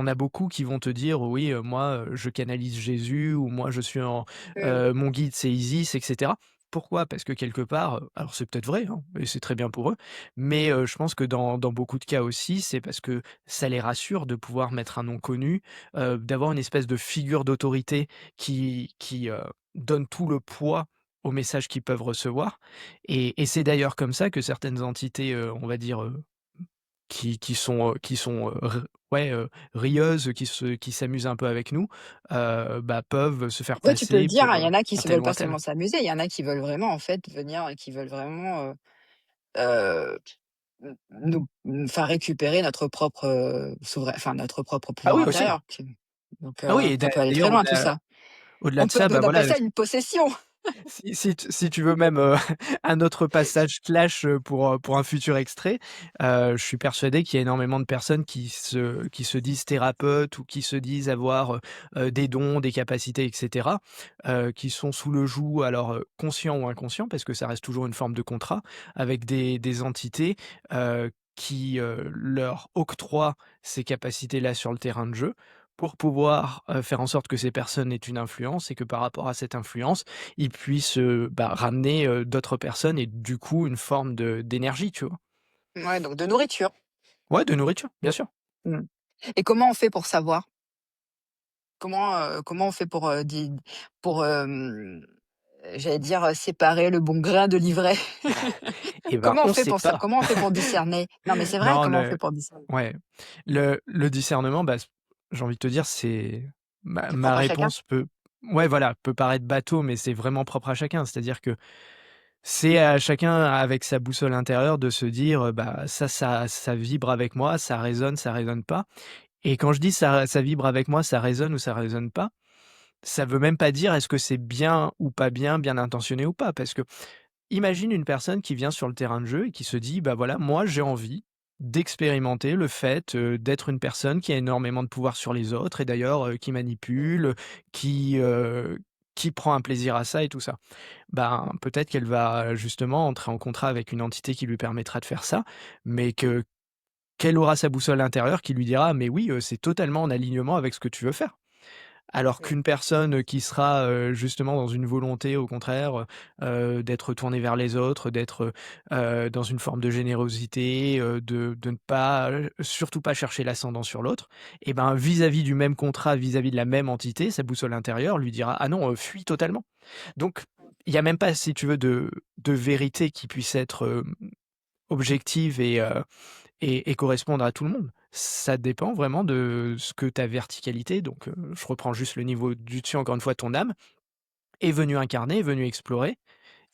as beaucoup qui vont te dire: «Oui, moi, je canalise Jésus» ou «Moi je suis en Mmh. mon guide c'est Isis» et cetera. Pourquoi? Parce que quelque part, alors c'est peut-être vrai, hein, et c'est très bien pour eux, mais je pense que dans beaucoup de cas aussi, c'est parce que ça les rassure de pouvoir mettre un nom connu, d'avoir une espèce de figure d'autorité qui donne tout le poids aux messages qu'ils peuvent recevoir et c'est d'ailleurs comme ça que certaines entités, on va dire, qui sont, r ouais, rieuses, qui s'amusent un peu avec nous, bah, peuvent se faire Ouais, tu peux le passer dire, hein, il pour, y en a qui un se tel veulent ou un pas tel. seulement s'amuser, il y en a qui veulent vraiment, en fait, venir qui veulent vraiment, heu enfin récupérer notre propre, enfin notre propre Ah pouvoir oui aussi. intérieur qui donc Ah oui et ça peut aller très d'ailleurs loin tout ça. au-delà de ça, On bah, appelle voilà. ça une possession. Si tu veux même, un autre passage clash, pour un futur extrait, je suis persuadé qu'il y a énormément de personnes qui se disent thérapeutes ou qui se disent avoir, des dons, des capacités et cetera, qui sont sous le joug alors, conscient ou inconscient parce que ça reste toujours une forme de contrat avec des entités, qui, leur octroient ces capacités-là sur le terrain de jeu pour pouvoir, faire en sorte que ces personnes aient une influence et que par rapport à cette influence, ils puissent, bah, ramener, d'autres personnes et du coup une forme d'énergie, tu vois? Ouais, donc de nourriture. Ouais, de nourriture, bien sûr. Mmh. Et comment on fait pour savoir? Comment on fait pour, j'allais dire, séparer le bon grain de l'ivraie? Et ben, Comment on on fait sait pour ça? pas. Comment on fait pour discerner? Non, mais c'est vrai, Non, comment on fait pour discerner? ouais, le discernement, bah, j'ai envie de te dire, c'est ma C'est ma propre à chacun? réponse ouais, voilà, peut paraître bateau, mais c'est vraiment propre à chacun. C'est-à-dire que c'est à chacun avec sa boussole intérieure de se dire, bah, ça vibre avec moi, ça résonne pas et quand je dis ça vibre avec moi, ça résonne ou ça résonne pas, ça veut même pas dire est-ce que c'est bien ou pas bien, bien intentionné ou pas. Parce que imagine une personne qui vient sur le terrain de jeu et qui se dit: «Bah, voilà, moi j'ai envie d'expérimenter le fait, d'être une personne qui a énormément de pouvoir sur les autres et d'ailleurs, qui manipule, qui, heu, qui prend un plaisir à ça et tout ça». Ben, peut-être qu'elle va justement entrer en contrat avec une entité qui lui permettra de faire ça, mais qu'elle aura sa boussole intérieure qui lui dira: «Mais oui, c'est totalement en alignement avec ce que tu veux faire». Alors Mmh. qu'une personne, qui sera, justement dans une volonté au contraire, d'être tournée vers les autres, d'être, dans une forme de générosité, de ne pas, surtout pas chercher l'ascendant sur l'autre et ben, vis-à-vis du même contrat, vis-à-vis de la même entité, sa boussole intérieure lui dira: «Ah non, fuis totalement». Donc il y a même pas, si tu veux, de vérité qui puisse être, objective et correspondre à tout le monde. Ça dépend vraiment de ce que ta verticalité, donc je reprends juste le niveau du dessus encore une fois, ton âme, est venue incarner, est venue explorer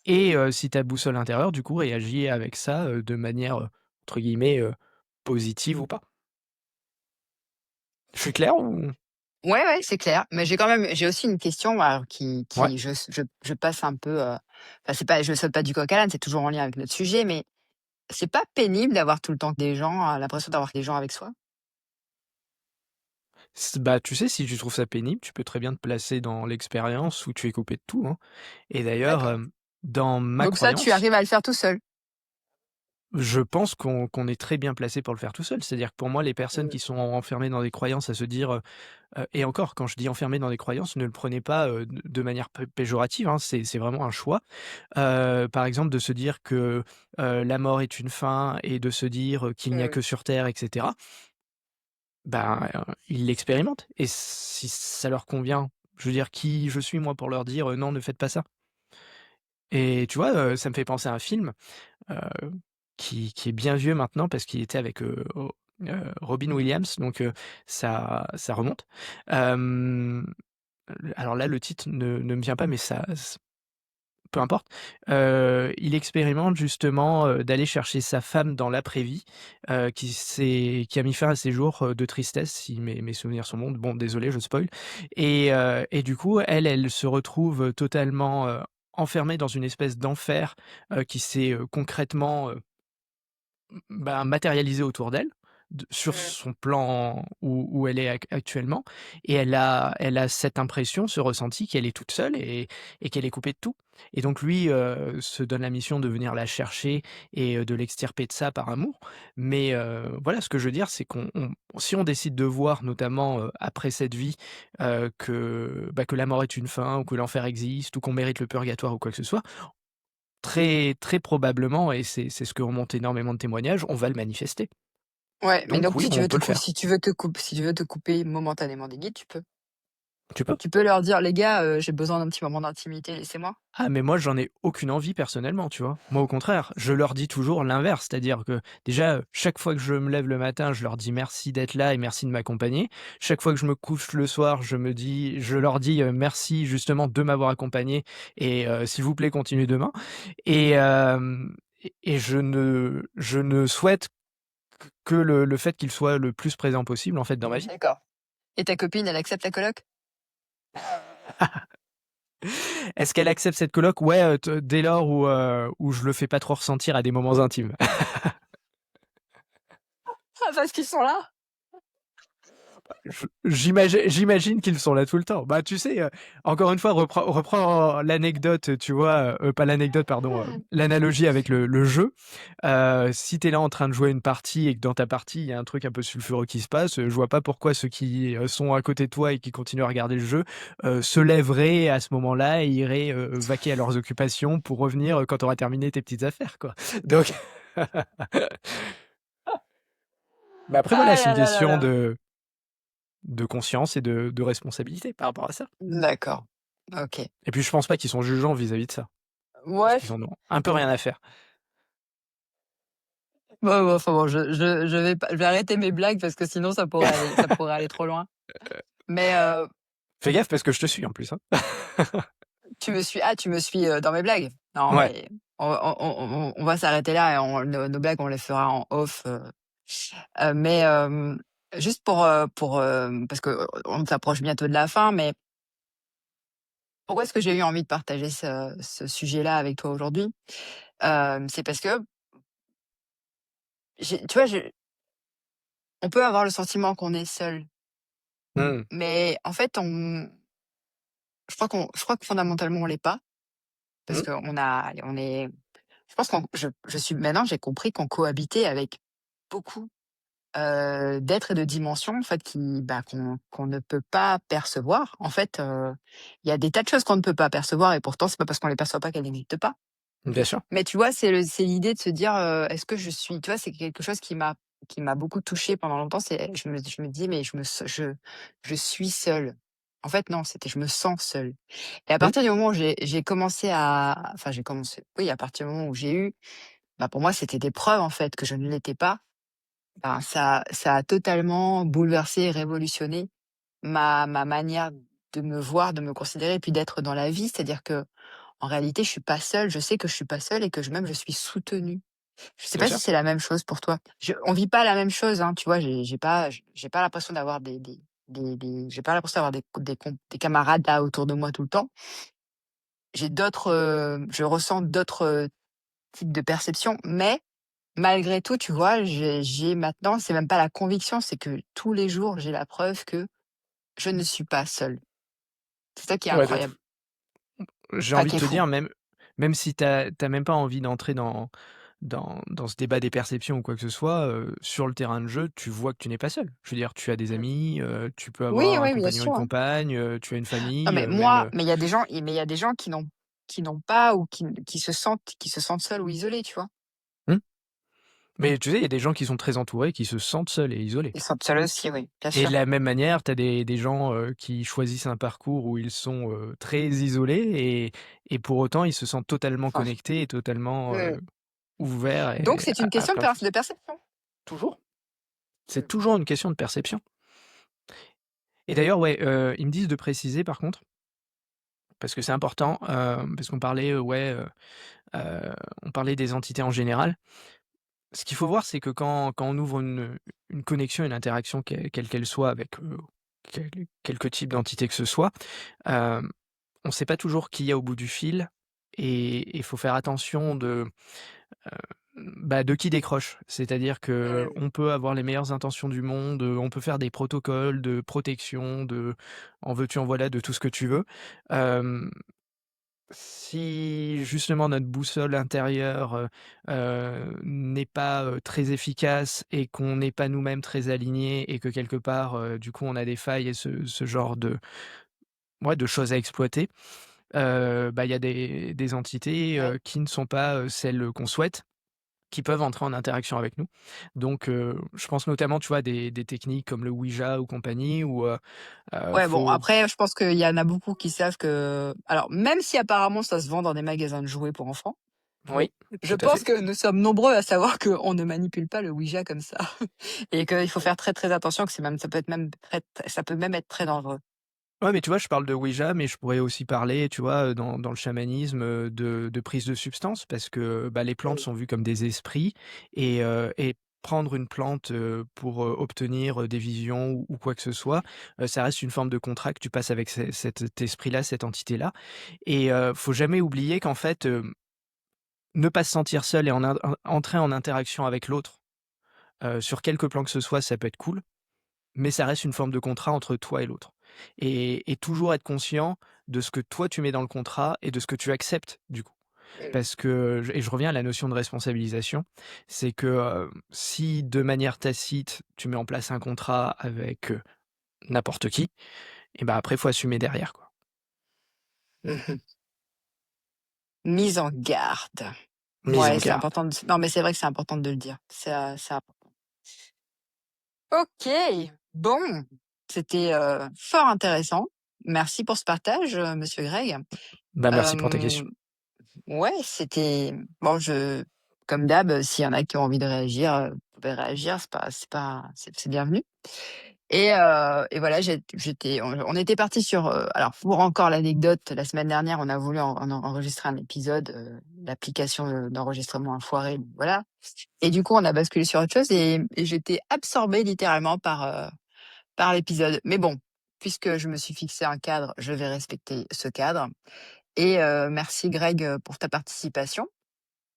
et si ta boussole intérieure du coup réagit avec ça, de manière, entre guillemets, «positive» ou pas. Je suis clair ou? Ouais, ouais, c'est clair. Mais j'ai aussi une question, alors Ouais. qui je passe un peu, enfin c'est pas je saute pas du coq à l'âne, c'est toujours en lien avec notre sujet, mais c'est pas pénible d'avoir tout le temps des gens, l'impression d'avoir des gens avec soi? Bah, tu sais, si tu trouves ça pénible, tu peux très bien te placer dans l'expérience où tu es coupé de tout, hein et d'ailleurs, D'accord. dans ma Donc ça, tu croyance, arrives à le faire tout seul? je pense qu'on est très bien placé pour le faire tout seul. C'est-à-dire que pour moi, les personnes Mmh. qui sont enfermées dans des croyances à se dire, et encore quand je dis enfermées dans des croyances, ne le prenez pas, de manière péjorative, hein, c'est vraiment un choix. Par exemple, de se dire que, la mort est une fin et de se dire, qu'il n'y a Mmh. que sur terre et cetera. Ben, ils l'expérimentent et si ça leur convient, je veux dire, qui je suis moi pour leur dire: «Non, ne faites pas ça?» Et tu vois, ça me fait penser à un film, heu, qui est bien vieux maintenant parce qu'il était avec, Robin Williams donc ça remonte. Hem, alors là, le titre ne me vient pas mais ça peu importe. Il expérimente justement, d'aller chercher sa femme dans l'après-vie, qui a mis fin à ses jours, de tristesse, si mes souvenirs sont bons. Bon, désolé, je spoil et du coup, elle se retrouve, totalement, enfermée dans une espèce d'enfer, qui s'est, concrètement, bah, matérialisé autour d'elle, sur Mmh. son plan où elle est actuellement et elle a cette impression, ce ressenti qu'elle est toute seule et qu'elle est coupée de tout et donc lui, se donne la mission de venir la chercher et de l'extirper de ça par amour. Mais voilà, ce que je veux dire, c'est si on décide de voir notamment, après cette vie, que la mort est une fin ou que l'enfer existe ou qu'on mérite le purgatoire ou quoi que ce soit, très très probablement et c'est ce que remontent énormément de témoignages, on va le manifester. Ouais, mais Donc donc oui, on peut le faire. si tu veux te couper momentanément des guides, tu peux. Tu peux. Tu peux leur dire: «Les gars, j'ai besoin d'un petit moment d'intimité, laissez-moi». Ah mais moi j'en ai aucune envie personnellement, tu vois? Moi au contraire, je leur dis toujours l'inverse, c'est-à-dire que déjà, chaque fois que je me lève le matin, je leur dis merci d'être là et merci de m'accompagner. Chaque fois que je me couche le soir, je leur dis, merci justement de m'avoir accompagné et s'il vous plaît continuez demain et et je ne souhaite que le fait qu'il soit le plus présent possible, en fait, dans ma vie. D'accord. Et ta copine, elle accepte la coloc? Est-ce qu'elle accepte cette coloc? Ouais, t dès lors où je le fais pas trop ressentir à des moments intimes. Ah parce qu'ils sont là? J'imagine qu'ils sont là tout le temps. Bah, tu sais, encore une fois, reprends l'anecdote, tu vois? Pas l'anecdote, pardon, l'analogie avec le jeu. Si tu es là en train de jouer une partie et que dans ta partie, il y a un truc un peu sulfureux qui se passe, je vois pas pourquoi ceux qui, sont à côté de toi et qui continuent à regarder le jeu, se lèveraient à ce moment-là et iraient, vaquer à leurs occupations pour revenir, quand tu auras terminé tes petites affaires, quoi. Donc mais après voilà, Ah c'est une là là là question là. de conscience et de responsabilité par rapport à ça. D'accord. OK. Et puis je pense pas qu'ils sont jugeants vis-à-vis de ça, parce Ouais, qu'ils en ont un peu rien à faire. bon, enfin bon, je vais arrêter mes blagues parce que sinon ça pourrait aller trop loin. Mais, Fais gaffe parce que je te suis en plus, hein. tu me suis, dans mes blagues? Non, Ouais. mais on va s'arrêter là et nos blagues, on les fera en off, mais, juste parce qu'on s'approche bientôt de la fin, mais pourquoi est-ce que j'ai eu envie de partager ce sujet-là avec toi aujourd'hui? C'est parce que tu vois, on peut avoir le sentiment qu'on est seul, Mmh. mais en fait, je crois que fondamentalement, on l'est pas parce Mmh. on est je pense je suis maintenant, j'ai compris qu'on cohabitait avec beaucoup, d'êtres et de dimensions, en fait, qu'on ne peut pas percevoir. En fait, il y a des tas de choses qu'on ne peut pas percevoir et pourtant, c'est pas parce qu'on les perçoit pas qu'elles n'existent pas. Bien sûr. Mais tu vois, c'est l'idée de se dire, est-ce que je suis tu vois, c'est quelque chose qui m'a beaucoup touchée pendant longtemps, c'est je me disais: «Mais je suis seule». En fait, non, c'était je me sens seule et à Mmh. partir du moment où j'ai commencé oui, à partir du moment où j'ai eu pour moi, c'était des preuves, en fait, que je ne l'étais pas. Ça a totalement bouleversé et révolutionné ma manière de me voir, de me considérer et puis d'être dans la vie. C'est-à-dire que en réalité, je suis pas seule, je sais que je suis pas seule et que je suis soutenue. Je sais Bien pas si sûr. c'est la même chose pour toi? On vit pas la même chose, hein, tu vois? J'ai pas l'impression d'avoir j'ai pas l'impression d'avoir des camarades là autour de moi tout le temps. Je ressens d'autres, types de perceptions, mais malgré tout, tu vois, j'ai maintenant, c'est même pas la conviction, c'est que tous les jours, j'ai la preuve que je ne suis pas seule. C'est ça qui est Ouais, de incroyable, j'ai enfin envie de qui est te fou. dire même si tu as même pas envie d'entrer dans ce débat des perceptions ou quoi que ce soit, sur le terrain de jeu, tu vois que tu n'es pas seul. Je veux dire, tu as des Mmh. amis, tu peux Oui, avoir un oui, bien compagnon, une sûr, hein. compagne, tu as une Non, famille, mais même, moi mais il y a des gens qui n'ont pas ou qui se sentent seuls ou isolés, tu vois? mmh, mais tu sais, il y a des gens qui sont très entourés, qui se sentent seuls et isolés. Ils se sentent seuls aussi, oui, bien Et sûr. de la même manière, tu as des gens, qui choisissent un parcours où ils sont, très isolés et pour autant, ils se sentent totalement Enfin, connectés et totalement, mmh. ouverts Donc et c'est une à question plein de choses. de perception. Toujours. C'est Mmh. toujours une question de perception. Et d'ailleurs, ouais, ils me disent de préciser par contre, parce que c'est important, parce qu'on parlait, on parlait des entités en général. Ce qu'il faut voir, c'est que quand on ouvre une connexion, une interaction quelle qu'elle soit avec, quelque type d'entité que ce soit, hem, on ne sait pas toujours qui il y a au bout du fil et il faut faire attention de qui décroche. C'est-à-dire que Mmh. on peut avoir les meilleures intentions du monde, on peut faire des protocoles de protection, de en veux-tu, en voilà, de tout ce que tu veux. Hem, Si justement notre boussole intérieure, n'est pas, très efficace et qu'on n'est pas nous-mêmes très alignés et que quelque part, du coup, on a des failles et ce genre de choses à exploiter, il y a des entités, Ouais. qui ne sont pas, celles qu'on souhaite, qui peuvent entrer en interaction avec nous. Donc, je pense notamment, tu vois, des techniques comme le Ouija ou compagnie où, Ouais, bon, faut après, je pense qu'il y en a beaucoup qui savent que alors même si apparemment ça se vend dans des magasins de jouets pour enfants, oui, je tout à pense fait. que nous sommes nombreux à savoir qu'on ne manipule pas le Ouija comme ça et qu'il faut faire très, très attention, que c'est même ça peut être même très ça peut même être très dangereux. Ouais, mais tu vois, je parle de Ouija, mais je pourrais aussi parler, tu vois, dans le chamanisme, de prise de substance parce que, bah, les plantes Mmh. sont vues comme des esprits et prendre une plante, pour, obtenir, des visions ou quoi que ce soit, ça reste une forme de contrat que tu passes avec cet esprit-là, cette entité-là et faut jamais oublier qu'en fait, ne pas se sentir seul et entrer en interaction avec l'autre, sur quelque plan que ce soit, ça peut être cool. Mais ça reste une forme de contrat entre toi et l'autre et toujours être conscient de ce que toi tu mets dans le contrat et de ce que tu acceptes du coup. Mmh. Parce que je reviens à la notion de responsabilisation, c'est que, si de manière tacite, tu mets en place un contrat avec, n'importe qui et ben après faut assumer derrière, quoi. Mmh. Mise en garde. Mise en Ouais, c'est garde. important de non, mais c'est vrai que c'est important de le dire. C'est important. OK, bon, c'était, fort intéressant. Merci pour ce partage, monsieur Greg. Bah, merci pour ta question. Hem, ouais, c'était bon, comme d'hab, s'il y en a qui ont envie de réagir, vous pouvez réagir, c'est bienvenu et voilà, on était parti sur, alors pour encore l'anecdote, la semaine dernière, on a voulu enregistrer un épisode, l'application, d'enregistrement a foiré, voilà et du coup, on a basculé sur autre chose et j'étais absorbée littéralement par l'épisode. Mais bon, puisque je me suis fixé un cadre, je vais respecter ce cadre et merci Greg, pour ta participation.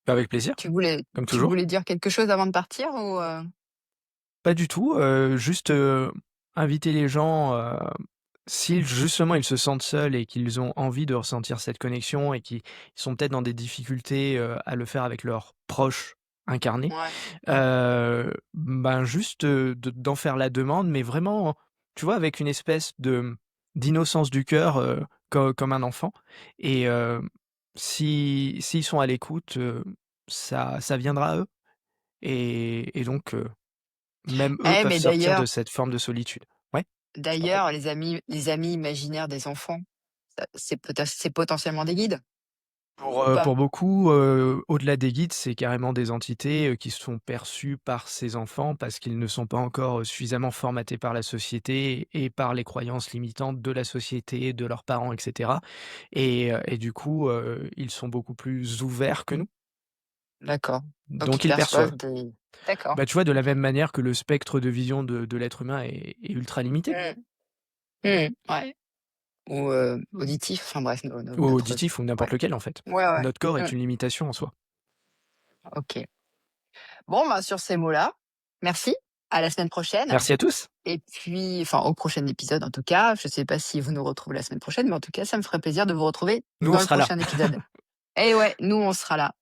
Bah, avec plaisir, Tu voulais comme tu toujours. voulais dire quelque chose avant de partir ou Pas du tout, juste, inviter les gens, si justement ils se sentent seuls et qu'ils ont envie de ressentir cette connexion et qu'ils sont peut-être dans des difficultés, à le faire avec leurs proches incarnés, Ouais. ben, juste, d'en faire la demande, mais vraiment, tu vois, avec une espèce d'innocence du cœur, comme un enfant et si s'ils sont à l'écoute, ça viendra à eux et donc même eux peuvent Mais sortir de d'ailleurs cette forme de solitude. Ouais, je t'en prie. d'ailleurs les amis imaginaires des enfants, ça c'est potentiellement des guides ou pas? Pour beaucoup, au-delà des guides, c'est carrément des entités, qui sont perçues par ces enfants parce qu'ils ne sont pas encore, suffisamment formatés par la société et par les croyances limitantes de la société, de leurs parents et cetera et du coup, ils sont beaucoup plus ouverts que nous, D'accord, donc ils donc ils perçoivent perçoivent. des d'accord. Bah, tu vois, de la même manière que le spectre de vision de l'être humain est ultra limité. Mmh. Mmh. Ouais ou auditif, enfin bref, Ou notre auditif ou ouais. n'importe lequel en fait. Ouais, ouais. Notre corps est Mmh. une limitation en soi. OK. Bon, bah, sur ces mots-là, merci, à la semaine prochaine Merci à tous. et puis enfin, au prochain épisode en tout cas. Je sais pas si vous nous retrouvez la semaine prochaine, mais en tout cas, ça me ferait plaisir de vous retrouver Nous, on dans le sera là. prochain épisode. Et ouais, nous, on sera là.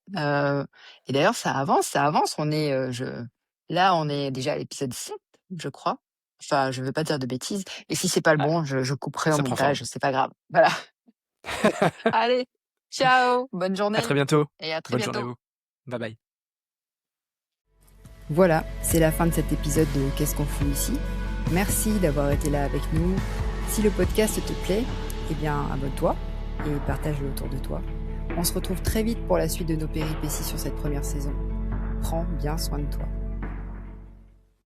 Et d'ailleurs, ça avance. On est déjà à l'épisode 7, je crois. Enfin, je veux pas dire de bêtises et si c'est pas le Ah, bon, je couperai au ça prend forme. montage, c'est pas grave. Voilà. Allez, ciao, bonne À très journée bientôt. et à très Bonne journée à bientôt. vous. Bye bye. Voilà, c'est la fin de cet épisode de Qu'est-ce qu'on fout ici? Merci d'avoir été là avec nous. Si le podcast te plaît, eh bien abonne-toi et partage-le autour de toi. On se retrouve très vite pour la suite de nos péripéties sur cette première saison. Prends bien soin de toi.